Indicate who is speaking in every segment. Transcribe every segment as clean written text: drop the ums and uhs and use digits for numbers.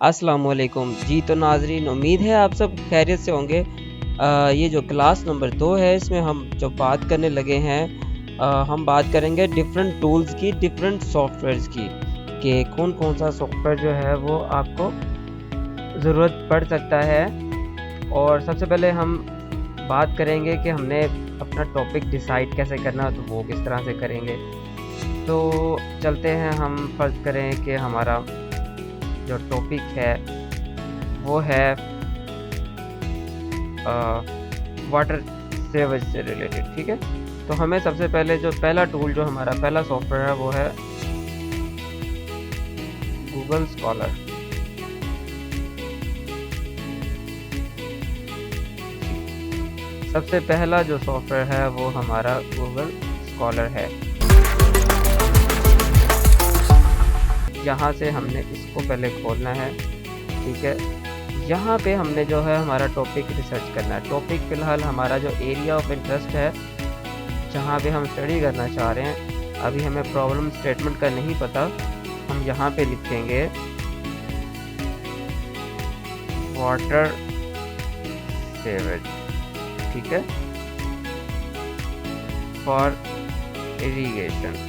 Speaker 1: अस्सलाम वालेकुम जी। तो नाजरीन, उम्मीद है आप सब खैरियत से होंगे। ये जो क्लास नंबर 2 है, इसमें हम जो बात करने लगे हैं, हम बात करेंगे डिफरेंट टूल्स की, डिफरेंट सॉफ्टवेयर्स की, कि कौन कौन सा सॉफ्टवेयर जो है वो आपको ज़रूरत पड़ सकता है। और सबसे पहले हम बात करेंगे कि हमने अपना टॉपिक डिसाइड कैसे करना है, तो वो किस तरह से करेंगे। तो चलते हैं, हम फ़र्ज़ करें कि हमारा जो टॉपिक है वो है वाटर सेवेज से रिलेटेड। ठीक है, तो हमें सबसे पहले जो पहला टूल, जो हमारा पहला सॉफ्टवेयर है, वो है गूगल स्कॉलर। सबसे पहला जो सॉफ्टवेयर है वो हमारा गूगल स्कॉलर है। यहाँ से हमने इसको पहले खोलना है। ठीक है, यहाँ पे हमने जो है हमारा टॉपिक रिसर्च करना है। टॉपिक फ़िलहाल हमारा जो एरिया ऑफ इंटरेस्ट है, जहाँ पे हम स्टडी करना चाह रहे हैं, अभी हमें प्रॉब्लम स्टेटमेंट का नहीं पता। हम यहाँ पे लिखेंगे वाटर सेवेज, ठीक है, फॉर इरिगेशन।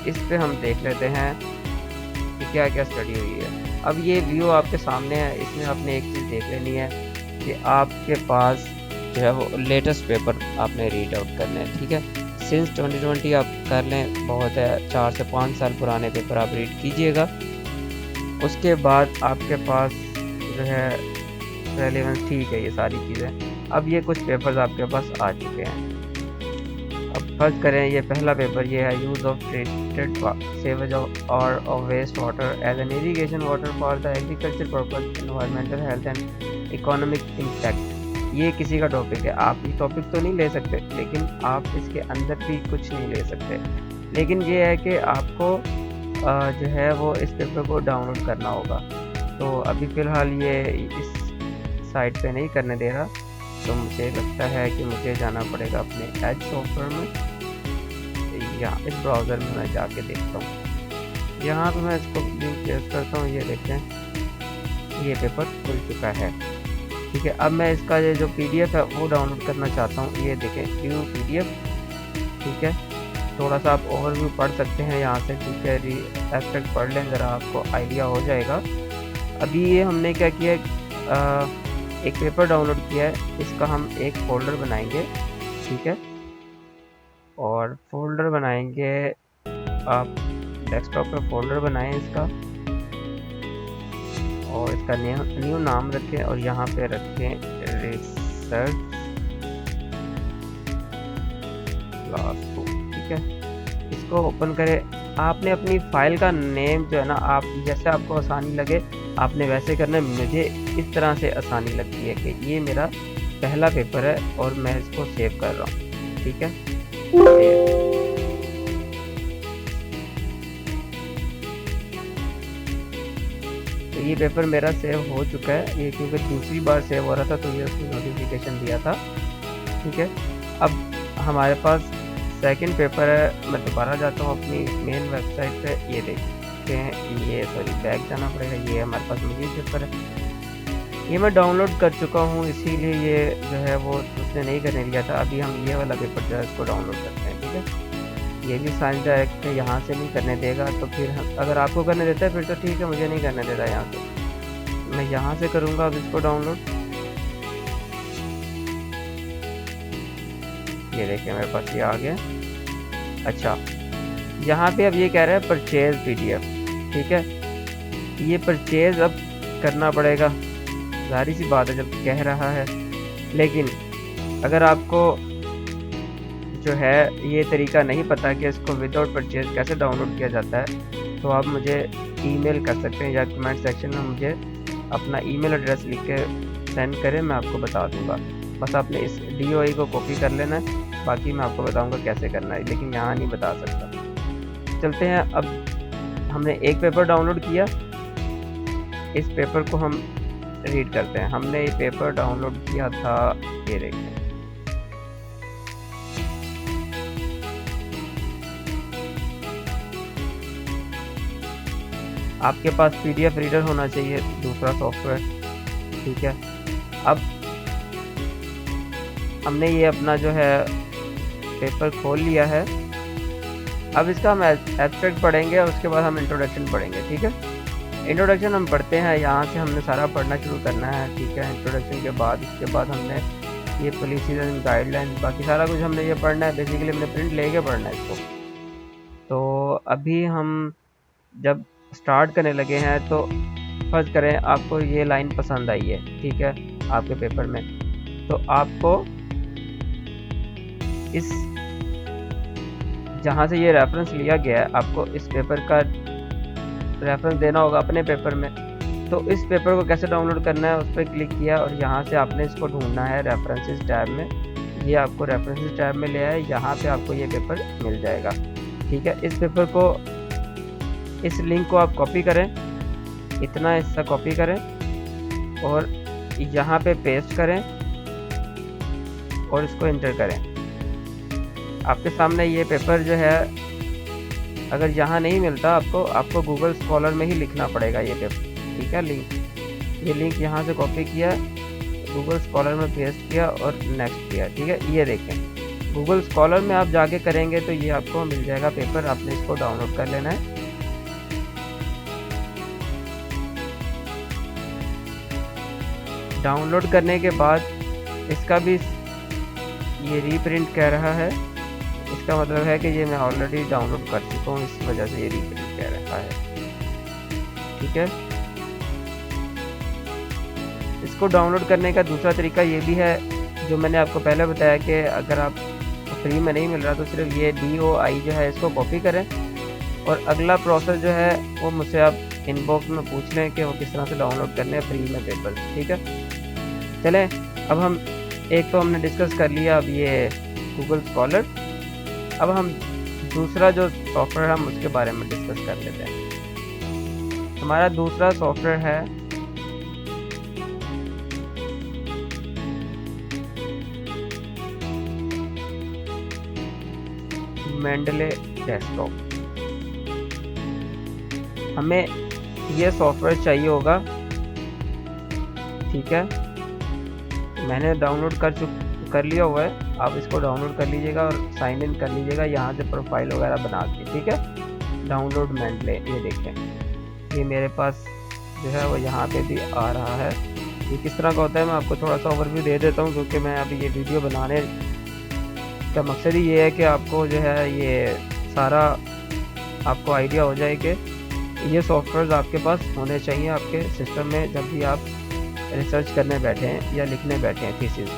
Speaker 1: इस पे हम देख लेते हैं कि क्या क्या स्टडी हुई है। अब ये व्यू आपके सामने है, इसमें आपने एक चीज़ देख लेनी है कि आपके पास जो है वो लेटेस्ट पेपर आपने रीड आउट करना है। ठीक है, सिंस 2020 आप कर लें, बहुत है। 4 से 5 साल पुराने पेपर आप रीड कीजिएगा। उसके बाद आपके पास जो है रेलेवेंस, ठीक है, ये सारी चीज़ें। अब ये कुछ पेपर्स आपके पास आ चुके हैं। अब फर्ज करें, ये पहला पेपर ये है, यूज़ ऑफ ट्रीटेड सेवेज और of waste water as an irrigation water for the agriculture purpose, environmental health and economic impact. ये किसी का टॉपिक है, आप ये टॉपिक तो नहीं ले सकते, लेकिन आप इसके अंदर भी कुछ नहीं ले सकते। लेकिन ये है कि आपको जो है वो इस पेपर को डाउनलोड करना होगा। तो अभी फ़िलहाल ये इस साइट पे नहीं करने दे रहा, तो मुझे लगता है कि मुझे जाना पड़ेगा अपने एज सॉफ्टवेयर में, या इस ब्राउज़र में मैं जाके देखता हूँ। यहाँ पे मैं इसको लिंक पेस्ट करता हूँ। ये देखें, ये पेपर खुल चुका है। ठीक है, अब मैं इसका ये जो PDF है वो डाउनलोड करना चाहता हूँ। ये देखें, व्यू PDF। ठीक है, थोड़ा सा आप ओवरव्यू पढ़ सकते हैं यहाँ से। ठीक है, एब्स्ट्रैक्ट पढ़ लें, ज़रा आपको आइडिया हो जाएगा। अभी ये हमने क्या किया है, एक पेपर डाउनलोड किया है, इसका हम एक फ़ोल्डर बनाएंगे। ठीक है, और फोल्डर बनाएंगे, आप डेस्कटॉप पे फ़ोल्डर बनाएं इसका, और इसका न्यू नाम रखें, और यहाँ पे रखें रिसर्च क्लास 2। ठीक है, इसको ओपन करें। आपने अपनी फ़ाइल का नेम जो है ना, आप जैसे आपको आसानी लगे आपने वैसे करना है। मुझे इस तरह से आसानी लगती है कि ये मेरा पहला पेपर है और मैं इसको सेव कर रहा हूँ। ठीक है, तो ये पेपर मेरा सेव हो चुका है। ये क्योंकि दूसरी बार सेव हो रहा था, तो ये उसकी नोटिफिकेशन दिया था। ठीक है, अब हमारे पास सेकंड पेपर है। मैं दोबारा जाता हूँ अपनी मेन वेबसाइट पे। ये देखते हैं, ये सॉरी बैक जाना पड़ेगा। ये हमारे पास मुझे पेपर है, ये मैं डाउनलोड कर चुका हूँ, इसीलिए ये जो है वो उसने नहीं करने दिया था। अभी हम ये वाला पेपर जो है इसको डाउनलोड करते हैं। ठीक है, ये भी साइंस डायरेक्ट यहाँ से नहीं करने देगा, तो फिर अगर आपको करने देता है फिर तो ठीक है, मुझे नहीं करने देता यहाँ से। मैं यहाँ से करूँगा अब इसको डाउनलोड। ये देखिए, मेरे पास ये आ गया। अच्छा, यहाँ पे अब ये कह रहा है परचेज PDF। ठीक है, ये परचेज अब करना पड़ेगा, जाहिर सी बात है जब कह रहा है। लेकिन अगर आपको जो है ये तरीका नहीं पता कि इसको विदाउट परचेज कैसे डाउनलोड किया जाता है, तो आप मुझे ईमेल कर सकते हैं, या कमेंट सेक्शन में मुझे अपना ईमेल एड्रेस लिख के सेंड करें, मैं आपको बता दूंगा। बस आपने इस DOI को कॉपी कर लेना है, बाकी मैं आपको बताऊंगा कैसे करना है, लेकिन यहाँ नहीं बता सकता। चलते हैं, अब हमने एक पेपर डाउनलोड किया, इस पेपर को हम रीड करते हैं। हमने ये पेपर डाउनलोड किया था, ये देखिए, आपके पास PDF रीडर होना चाहिए, दूसरा सॉफ्टवेयर, ठीक है। अब हमने ये अपना जो है पेपर खोल लिया है। अब इसका हम एब्स्ट्रैक्ट पढ़ेंगे और उसके बाद हम इंट्रोडक्शन पढ़ेंगे, ठीक है। इंट्रोडक्शन हम पढ़ते हैं, यहाँ से हमने सारा पढ़ना शुरू करना है, ठीक है। इंट्रोडक्शन के बाद इसके बाद हमने ये पॉलिसीज एंड गाइडलाइंस, बाकी सारा कुछ हमने ये पढ़ना है। बेसिकली हमने प्रिंट लेके पढ़ना है इसको। तो अभी हम जब स्टार्ट करने लगे हैं तो फर्ज करें आपको ये लाइन पसंद आई है, ठीक है, आपके पेपर में, तो आपको इस जहाँ से ये रेफरेंस लिया गया है, आपको इस पेपर का रेफरेंस देना होगा अपने पेपर में। तो इस पेपर को कैसे डाउनलोड करना है, उस पर क्लिक किया और यहाँ से आपने इसको ढूंढना है रेफरेंसेस टैब में। ये आपको रेफरेंसेस टैब में ले आए, यहाँ पे आपको ये पेपर मिल जाएगा, ठीक है। इस पेपर को, इस लिंक को आप कॉपी करें, इतना हिस्सा कॉपी करें और यहाँ पे पेस्ट करें और इसको एंटर करें। आपके सामने ये पेपर जो है, अगर यहाँ नहीं मिलता आपको गूगल स्कॉलर में ही लिखना पड़ेगा ये पेपर, ठीक है। ये लिंक यहाँ से कॉपी किया, गूगल स्कॉलर में पेस्ट किया और नेक्स्ट किया, ठीक है। ये देखें, गूगल स्कॉलर में आप जाके करेंगे तो ये आपको मिल जाएगा पेपर, आपने इसको डाउनलोड कर लेना है। डाउनलोड करने के बाद इसका भी ये रीप्रिंट कह रहा है, इसका मतलब है कि ये मैं ऑलरेडी डाउनलोड कर चुका हूँ, इस वजह से ये रीप्रिंट कह रहा है, ठीक है। इसको डाउनलोड करने का दूसरा तरीका ये भी है, जो मैंने आपको पहले बताया कि अगर आप फ्री में नहीं मिल रहा तो सिर्फ ये DOI जो है इसको कॉपी करें और अगला प्रोसेस जो है वो मुझसे आप इनबॉक्स में पूछ लें कि वो किस तरह से डाउनलोड करने हैं फ्री में पेपर, ठीक है। चलें, अब हम एक तो हमने डिस्कस कर लिया अब ये गूगल स्कॉलर, अब हम दूसरा जो सॉफ्टवेयर हम उसके बारे में डिस्कस कर लेते हैं। हमारा दूसरा सॉफ्टवेयर है मेंडले डेस्कटॉप। हमें ये सॉफ्टवेयर चाहिए होगा, ठीक है। मैंने डाउनलोड कर लिया हुआ है, आप इसको डाउनलोड कर लीजिएगा और साइन इन कर लीजिएगा यहाँ से प्रोफाइल वगैरह बना के, ठीक है। डाउनलोड मेंडले, ये देखें, ये मेरे पास जो है वो यहाँ पे भी आ रहा है। ये किस तरह का होता है मैं आपको थोड़ा सा ओवरव्यू दे देता हूँ, क्योंकि मैं अभी ये वीडियो बनाने का मकसद ही ये है कि आपको जो है ये सारा आपको आइडिया हो जाए कि ये सॉफ्टवेयर आपके पास होने चाहिए आपके सिस्टम में जब भी आप रिसर्च करने बैठे हैं या लिखने बैठे हैं थीसिस।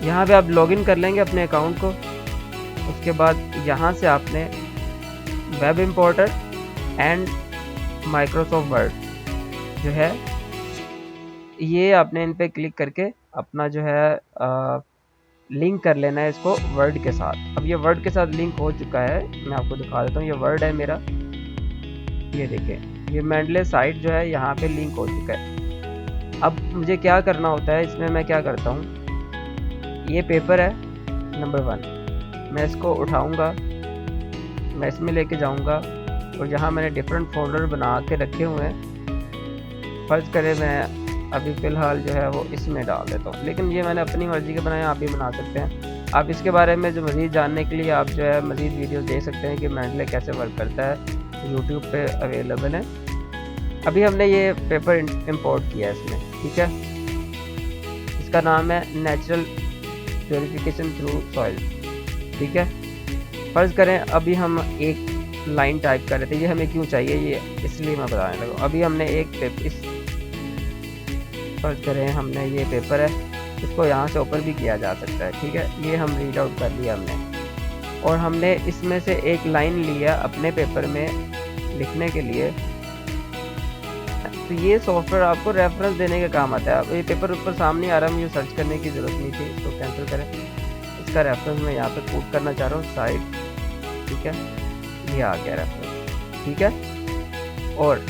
Speaker 1: यहाँ पे आप लॉगिन कर लेंगे अपने अकाउंट को, उसके बाद यहाँ से आपने web importer and Microsoft word जो है ये आपने इन पे क्लिक करके अपना जो है लिंक कर लेना है इसको वर्ड के साथ। अब ये वर्ड के साथ लिंक हो चुका है, मैं आपको दिखा देता हूँ। ये वर्ड है मेरा, ये देखें, ये मेंडले साइट जो है यहाँ पे लिंक हो चुका है। अब मुझे क्या करना होता है इसमें, मैं क्या करता हूँ, ये पेपर है नंबर 1, मैं इसको उठाऊँगा, मैं इसमें लेके जाऊँगा और जहाँ मैंने डिफरेंट फोल्डर बना के रखे हुए हैं, फर्ज करें मैं अभी फ़िलहाल जो है वो इसमें डाल देता हूँ, लेकिन ये मैंने अपनी मर्ज़ी के बनाए, आप भी बना सकते हैं। आप इसके बारे में जो मज़ीद जानने के लिए आप जो है मज़ीद वीडियोस देख सकते हैं कि मेंडले कैसे वर्क करता है, यूट्यूब पे अवेलेबल है। अभी हमने ये पेपर इंपोर्ट किया है इसमें, ठीक है। इसका नाम है नेचुरल प्योरिफिकेशन थ्रू सॉइल, ठीक है। फ़र्ज़ करें अभी हम एक लाइन टाइप कर रहे थे, ये हमें क्यों चाहिए ये इसलिए मैं बताने लगा। अभी हमने फर्ज करें हमने ये पेपर है, इसको यहाँ से ओपन भी किया जा सकता है, ठीक है। ये हम रीड आउट कर लिया हमने और हमने इसमें से एक लाइन लिया अपने पेपर में लिखने के लिए। तो ये सॉफ्टवेयर आपको रेफरेंस देने का काम आता है। अब ये पेपर ऊपर सामने आ रहा है, मुझे सर्च करने की ज़रूरत नहीं थी, इसको कैंसिल करें। इसका रेफरेंस मैं यहाँ पे पुट करना चाह रहा हूँ, साइड, ठीक है, ये आ गया रेफरेंस, ठीक है। और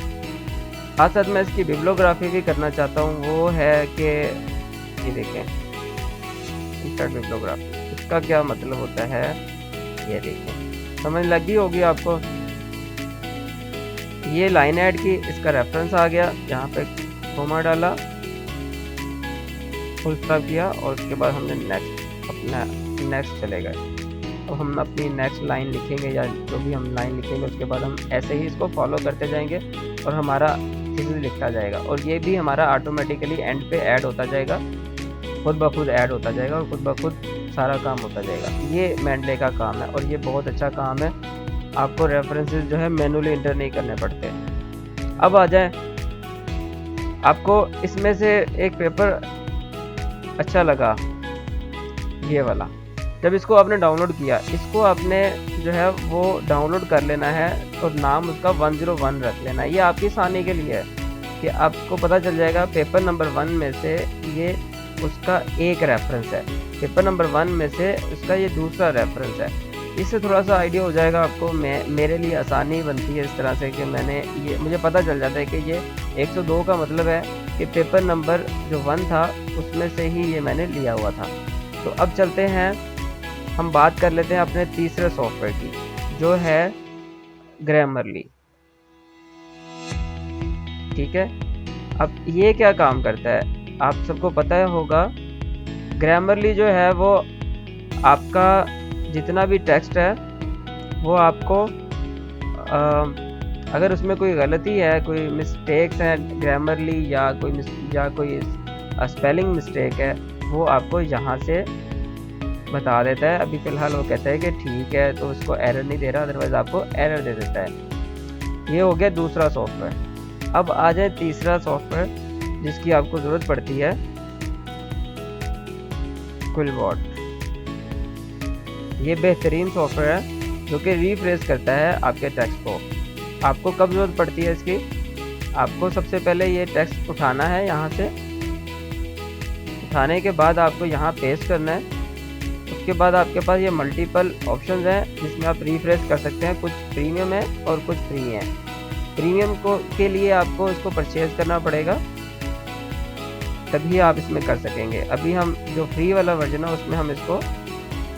Speaker 1: साथ साथ मैं इसकी बिब्लियोग्राफी भी करना चाहता हूँ, वो है कि ये देखें इंसर्ट बिब्लियोग्राफी, इसका क्या मतलब होता है ये देखें, समझ लगी होगी आपको। ये लाइन ऐड की, इसका रेफरेंस आ गया, यहाँ पे कोमा डाला, फुल स्टॉप किया और उसके बाद हमने नेक्स्ट अपना नेक्स्ट चले गए। अब हम अपनी नेक्स्ट लाइन लिखेंगे या जो भी हम लाइन लिखेंगे उसके बाद हम ऐसे ही इसको फॉलो करते जाएंगे और हमारा थीसिस लिखा जाएगा और ये भी हमारा ऑटोमेटिकली एंड पे ऐड होता जाएगा, खुद ब खुद ऐड होता जाएगा और खुद ब खुद सारा काम होता जाएगा। ये मेंडले का काम है और ये बहुत अच्छा काम है, आपको रेफरेंसेस जो है मैनुअली इंटर नहीं करने पड़ते। अब आ जाए, आपको इसमें से एक पेपर अच्छा लगा, ये वाला, जब इसको आपने डाउनलोड किया, इसको आपने जो है वो डाउनलोड कर लेना है और नाम उसका 101 रख लेना है। ये आपकी आसानी के लिए है कि आपको पता चल जाएगा पेपर नंबर 1 में से ये उसका एक रेफरेंस है, पेपर नंबर 1 में से उसका ये दूसरा रेफरेंस है। इससे थोड़ा सा आइडिया हो जाएगा आपको। मेरे लिए आसानी बनती है इस तरह से कि मुझे पता चल जाता है कि ये 102 का मतलब है कि पेपर नंबर जो 1 था उसमें से ही ये मैंने लिया हुआ था। तो अब चलते हैं, हम बात कर लेते हैं अपने तीसरे सॉफ्टवेयर की जो है ग्रामरली। ठीक है, अब ये क्या काम करता है आप सबको पता है होगा। ग्रामरली जो है वो आपका जितना भी टेक्स्ट है वो आपको अगर उसमें कोई गलती है, कोई मिस्टेक्स हैं ग्रामरली या कोई स्पेलिंग मिस्टेक है, वो आपको यहाँ से बता देता है। अभी फ़िलहाल वो कहता है कि ठीक है, तो उसको एरर नहीं दे रहा, अदरवाइज़ आपको एरर दे देता है। ये हो गया दूसरा सॉफ्टवेयर। अब आ जाए तीसरा सॉफ्टवेयर जिसकी आपको ज़रूरत पड़ती है, क्विलबॉट। ये बेहतरीन सॉफ्टवेयर है जो कि रीफ्रेश करता है आपके टेक्स्ट को। आपको कब ज़रूरत पड़ती है इसकी? आपको सबसे पहले ये टेक्स्ट उठाना है, यहाँ से उठाने के बाद आपको यहाँ पेस्ट करना है। उसके बाद आपके पास ये मल्टीपल ऑप्शंस हैं जिसमें आप रिफ्रेश कर सकते हैं। कुछ प्रीमियम है और कुछ फ्री हैं। प्रीमियम के लिए आपको इसको परचेज करना पड़ेगा, तभी आप इसमें कर सकेंगे। अभी हम जो फ्री वाला वर्जन है उसमें हम इसको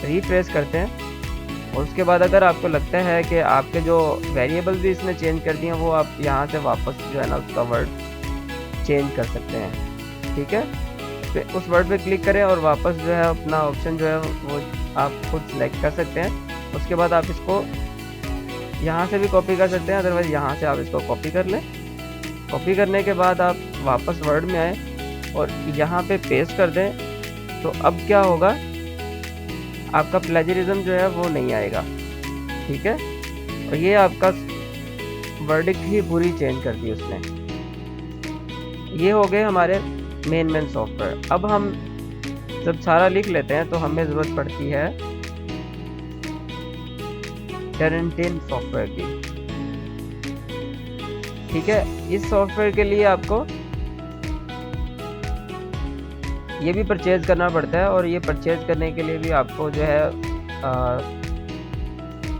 Speaker 1: रिफ्रेश करते हैं और उसके बाद अगर आपको लगता है कि आपके जो वेरिएबल भी इसने चेंज कर दिए हैं, वो आप यहाँ से वापस जो है ना उसका वर्ड चेंज कर सकते हैं। ठीक है, तो उस वर्ड पे क्लिक करें और वापस जो है अपना ऑप्शन जो है वो आप खुद सेलेक्ट कर सकते हैं। उसके बाद आप इसको यहाँ से भी कॉपी कर सकते हैं, अदरवाइज़ यहाँ से आप इसको कॉपी कर लें। कॉपी करने के बाद आप वापस वर्ड में आए और यहाँ पे पेस्ट कर दें। तो अब क्या होगा, आपका प्लेजरिज्म जो है वो नहीं आएगा। ठीक है, और ये आपका वर्डिक्ट ही पूरी चेंज कर दी उसने। ये हो गए हमारे मेन सॉफ्टवेयर। अब हम जब सारा लिख लेते हैं तो हमें ज़रूरत पड़ती है टर्निटिन सॉफ्टवेयर की। ठीक है, इस सॉफ्टवेयर के लिए आपको ये भी परचेज करना पड़ता है और ये परचेज करने के लिए भी आपको जो है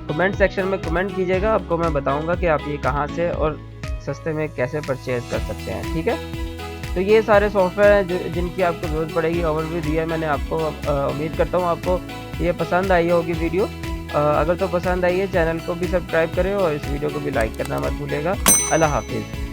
Speaker 1: कमेंट सेक्शन में कमेंट कीजिएगा, आपको मैं बताऊंगा कि आप ये कहाँ से और सस्ते में कैसे परचेज कर सकते हैं। ठीक है, तो ये सारे सॉफ्टवेयर हैं जिनकी आपको ज़रूरत पड़ेगी। ओवरव्यू दिया है मैंने आपको। उम्मीद करता हूँ आपको ये पसंद आई होगी वीडियो। अगर तो पसंद आई है, चैनल को भी सब्सक्राइब करें और इस वीडियो को भी लाइक करना मत भूलिएगा। अल्लाह हाफिज़।